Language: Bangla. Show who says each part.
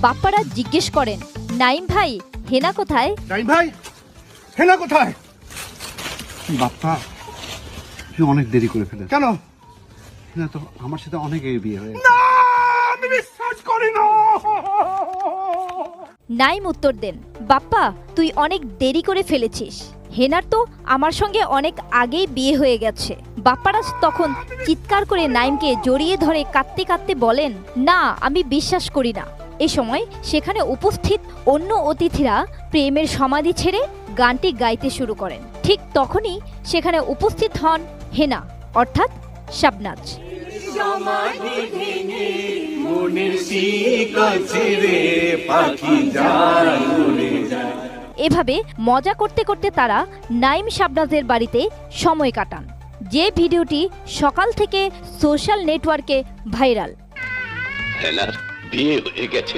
Speaker 1: বাপ্পারা জিজ্ঞেস করেন, নাইম ভাই হেনা কোথায়?
Speaker 2: নাইম ভাই হেনা কোথায়?
Speaker 3: বাপ্পা তুই অনেক দেরি করে ফেলে।
Speaker 2: কেন?
Speaker 3: হেনা তো আমার সাথে অনেক বিয়ে হয়ে
Speaker 2: না, আমি বিশ্বাস করি না।
Speaker 1: নাইম উত্তর দেন, বাপ্পা তুই অনেক দেরি করে ফেলেছিস, হেনার তো আমার সঙ্গে অনেক আগেই বিয়ে হয়ে গেছে। বাপ্পারাজ তখন চিৎকার করে নাইমকে জড়িয়ে ধরে কাঁদতে কাঁদতে বলেন, না আমি বিশ্বাস করি না। এ সময় সেখানে উপস্থিত অন্য অতিথিরা প্রেমের সমাধি ছেড়ে গানটি গাইতে শুরু করেন। ঠিক তখনই সেখানে উপস্থিত হন হেনা অর্থাৎ শাবনাজ। এভাবে মজা করতে করতে তারা নাইম শাবনাজের বাড়িতে সময় কাটান, যে ভিডিওটি সকাল থেকে সোশ্যাল নেটওয়ার্কে ভাইরাল।
Speaker 4: হেনার বিয়ে হয়ে গেছে।